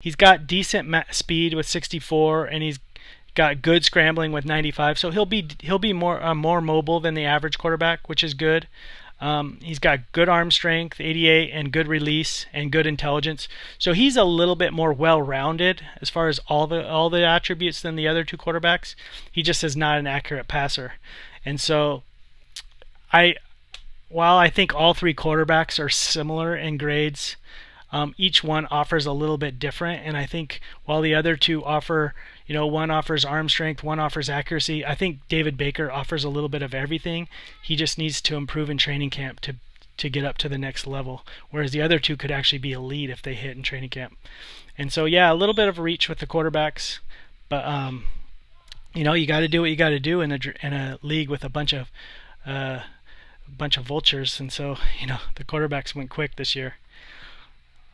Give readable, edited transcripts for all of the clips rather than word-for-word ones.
He's got decent speed with 64, and he's got good scrambling with 95. So he'll be more mobile than the average quarterback, which is good. He's got good arm strength, 88, and good release and good intelligence. So he's a little bit more well-rounded as far as all the attributes than the other two quarterbacks. He just is not an accurate passer. And so I while I think all three quarterbacks are similar in grades, each one offers a little bit different. And I think while the other two offer, one offers arm strength, one offers accuracy, I think David Baker offers a little bit of everything. He just needs to improve in training camp to get up to the next level, whereas the other two could actually be elite if they hit in training camp. And so, yeah, a little bit of reach with the quarterbacks, but you got to do what you got to do in a league with a bunch of vultures. And so, the quarterbacks went quick this year.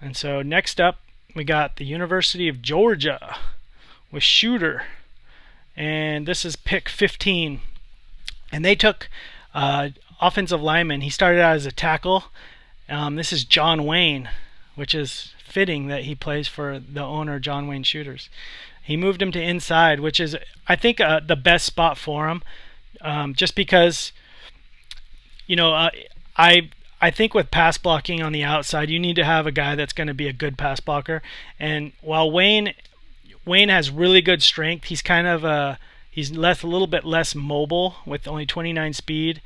And so next up, we got the University of Georgia with Shooter, and this is pick 15. And they took offensive lineman. He started out as a tackle. This is John Wayne, which is fitting that he plays for the owner, John Wayne Shooters. He moved him to inside, which is, I think, the best spot for him, just because, I think with pass blocking on the outside, you need to have a guy that's going to be a good pass blocker. And while Wayne has really good strength, he's kind of he's a little bit less mobile with only 29 speed.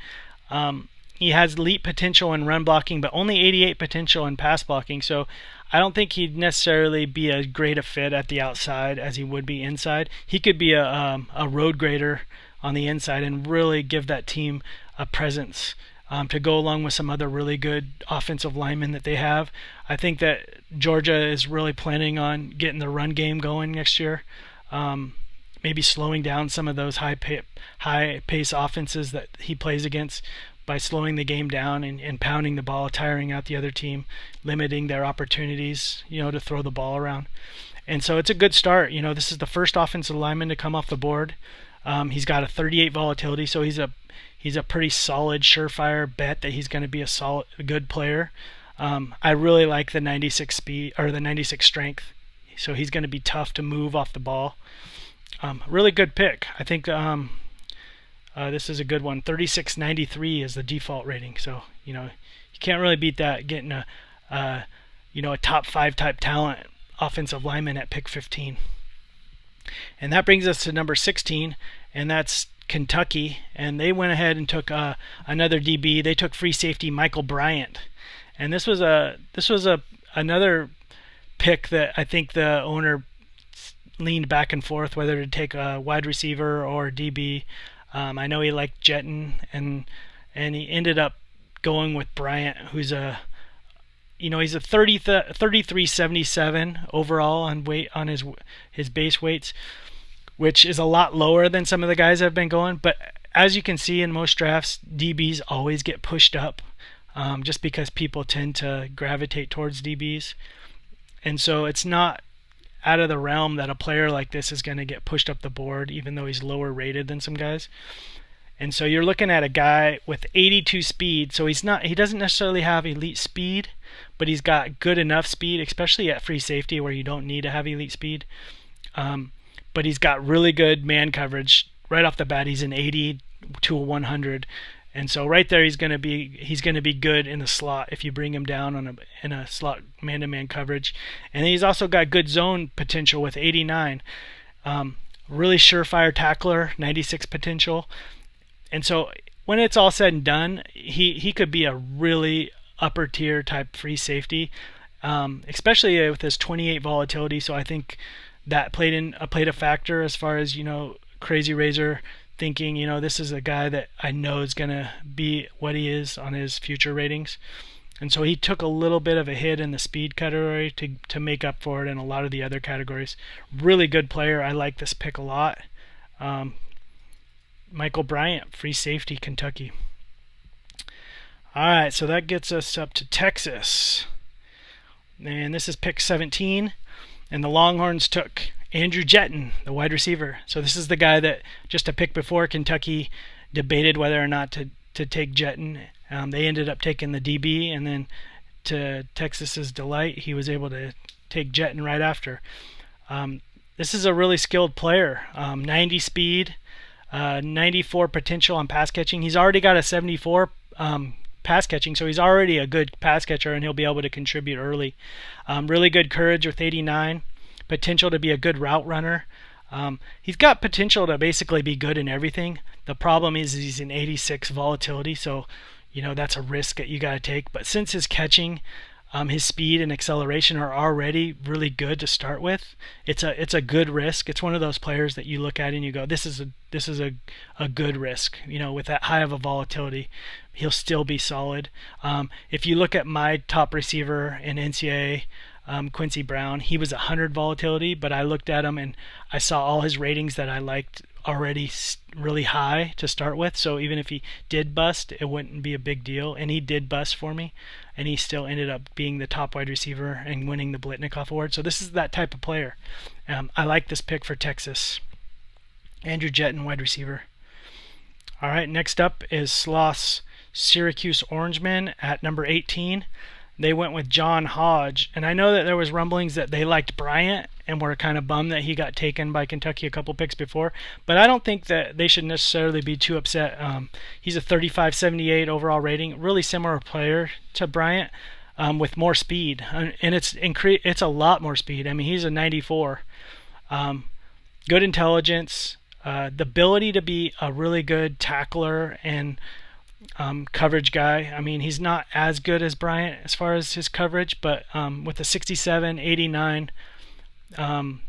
He has elite potential in run blocking, but only 88 potential in pass blocking. So I don't think he'd necessarily be as great a fit at the outside as he would be inside. He could be a road grader on the inside and really give that team a presence. To go along with some other really good offensive linemen that they have. I think that Georgia is really planning on getting the run game going next year. Maybe slowing down some of those high pace offenses that he plays against by slowing the game down and pounding the ball, tiring out the other team, limiting their opportunities, to throw the ball around. And so it's a good start. This is the first offensive lineman to come off the board. He's got a 38 volatility, so he's a pretty solid, surefire bet that he's going to be a good player. I really like the 96 speed or the 96 strength, so he's going to be tough to move off the ball. Really good pick. I think this is a good one. 36.93 is the default rating, so you can't really beat that. Getting a top 5 type talent offensive lineman at pick 15, and that brings us to number 16, and that's Kentucky, and they went ahead and took another DB. They took free safety Michael Bryant, and this was another pick that I think the owner leaned back and forth whether to take a wide receiver or DB. I know he liked Jetton, and he ended up going with Bryant, who's he's a 33.77 overall on weight on his base weights, which is a lot lower than some of the guys that have been going. But as you can see in most drafts, DBs always get pushed up just because people tend to gravitate towards DBs. And so it's not out of the realm that a player like this is going to get pushed up the board, even though he's lower rated than some guys. And so you're looking at a guy with 82 speed. So he doesn't necessarily have elite speed, but he's got good enough speed, especially at free safety where you don't need to have elite speed. But he's got really good man coverage right off the bat. He's an 80 to a 100, and so right there he's going to be good in the slot if you bring him down in a slot man-to-man coverage. And he's also got good zone potential with 89. Really surefire tackler, 96 potential. And so when it's all said and done, he could be a really upper tier type free safety, especially with his 28 volatility. So I think that played a factor as far as Crazy Razor thinking this is a guy that I know is gonna be what he is on his future ratings. And so he took a little bit of a hit in the speed category to make up for it in a lot of the other categories. Really good player. I like this pick a lot. Michael Bryant, free safety, Kentucky. Alright, so that gets us up to Texas. And this is pick 17. And the Longhorns took Andrew Jetton, the wide receiver. So this is the guy that, just a pick before, Kentucky debated whether or not to take Jetton. They ended up taking the DB, and then to Texas's delight, he was able to take Jetton right after. This is a really skilled player. 90 speed, 94 potential on pass catching. He's already got a 74 pass catching, so he's already a good pass catcher, and he'll be able to contribute early. Really good courage with 89. Potential to be a good route runner. He's got potential to basically be good in everything. The problem is he's an 86 volatility, so that's a risk that you got to take. But since his catching, his speed and acceleration are already really good to start with, it's a good risk. It's one of those players that you look at and you go, this is a good risk. With that high of a volatility, he'll still be solid. If you look at my top receiver in NCAA, Quincy Brown, he was 100 volatility, but I looked at him and I saw all his ratings that I liked already really high to start with. So even if he did bust, it wouldn't be a big deal. And he did bust for me, and he still ended up being the top wide receiver and winning the Blitnikoff Award. So this is that type of player. I like this pick for Texas. Andrew Jetton, wide receiver. All right, next up is Sloth's Syracuse Orangemen at number 18. They went with John Hodge, and I know that there was rumblings that they liked Bryant and were kind of bummed that he got taken by Kentucky a couple picks before, but I don't think that they should necessarily be too upset. He's a 35-78 overall rating, really similar player to Bryant, with more speed, and it's a lot more speed. I mean, he's a 94. Good intelligence, the ability to be a really good tackler and coverage guy. I mean, he's not as good as Bryant as far as his coverage, but with a 67, 89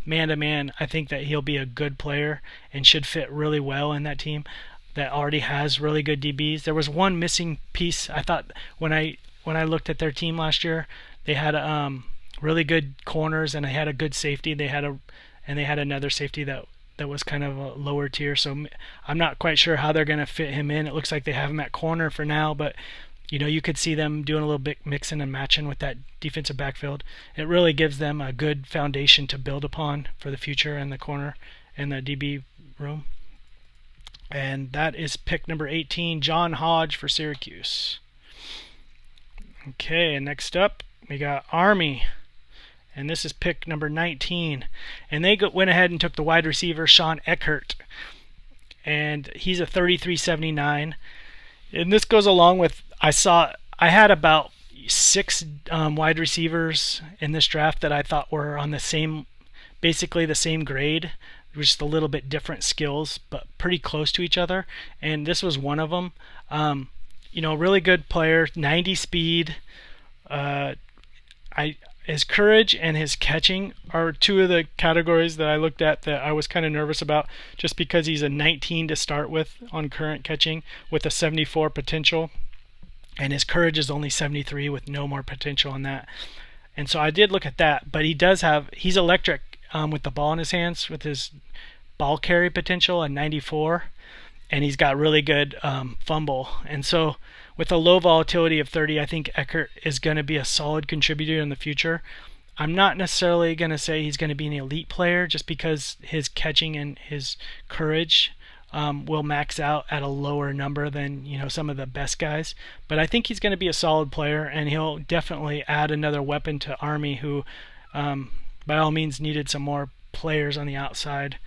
man-to-man, I think that he'll be a good player and should fit really well in that team that already has really good DBs. There was one missing piece. I thought when I looked at their team last year, they had really good corners and they had a good safety. They had another safety that was kind of a lower tier, so I'm not quite sure how they're going to fit him in. It looks like they have him at corner for now, but you could see them doing a little bit mixing and matching with that defensive backfield. It really gives them a good foundation to build upon for the future in the corner and the DB room. And that is pick number 18, John Hodge for Syracuse. Okay, and next up we got Army. And this is pick number 19. And they went ahead and took the wide receiver, Sean Eckert. And he's a 33-79. And this goes along with, I had about 6 wide receivers in this draft that I thought were on basically the same grade. Just a little bit different skills, but pretty close to each other. And this was one of them. Really good player, 90 speed. His courage and his catching are two of the categories that I looked at that I was kind of nervous about, just because he's a 19 to start with on current catching with a 74 potential, and his courage is only 73 with no more potential on that. And so I did look at that, but he's electric with the ball in his hands, with his ball carry potential at 94, and he's got really good fumble. And so with a low volatility of 30, I think Eckert is going to be a solid contributor in the future. I'm not necessarily going to say he's going to be an elite player, just because his catching and his courage will max out at a lower number than some of the best guys. But I think he's going to be a solid player, and he'll definitely add another weapon to Army, who by all means needed some more players on the outside.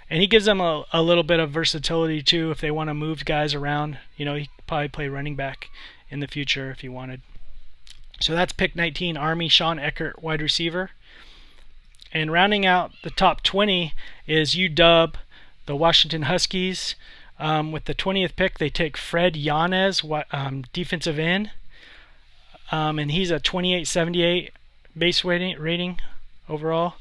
And he gives them a little bit of versatility too if they want to move guys around. He could probably play running back in the future if he wanted. So that's pick 19, Army, Sean Eckert, wide receiver. And rounding out the top 20 is UW, the Washington Huskies. With the 20th pick, they take Fred Yanez, defensive end. And he's a 28-78 base rating overall.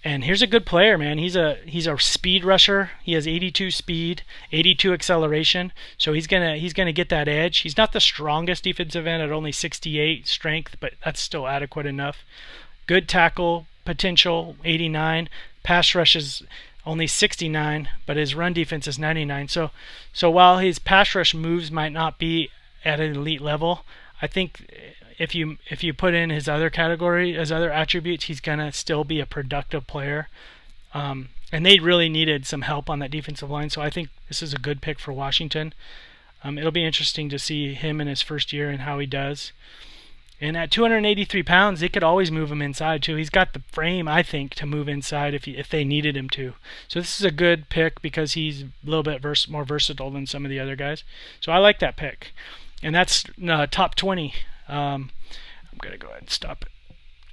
And here's a good player, man. He's a speed rusher. He has 82 speed, 82 acceleration. So he's gonna get that edge. He's not the strongest defensive end at only 68 strength, but that's still adequate enough. Good tackle potential, 89. Pass rush is only 69, but his run defense is 99. So while his pass rush moves might not be at an elite level, I think if you put in his other category, his other attributes, he's gonna still be a productive player. And they really needed some help on that defensive line, so I think this is a good pick for Washington. It'll be interesting to see him in his first year and how he does. And at 283 pounds, they could always move him inside too. He's got the frame, I think, to move inside if they needed him to. So this is a good pick because he's a little bit more versatile than some of the other guys. So I like that pick. And that's top 20. I'm going to go ahead and stop it.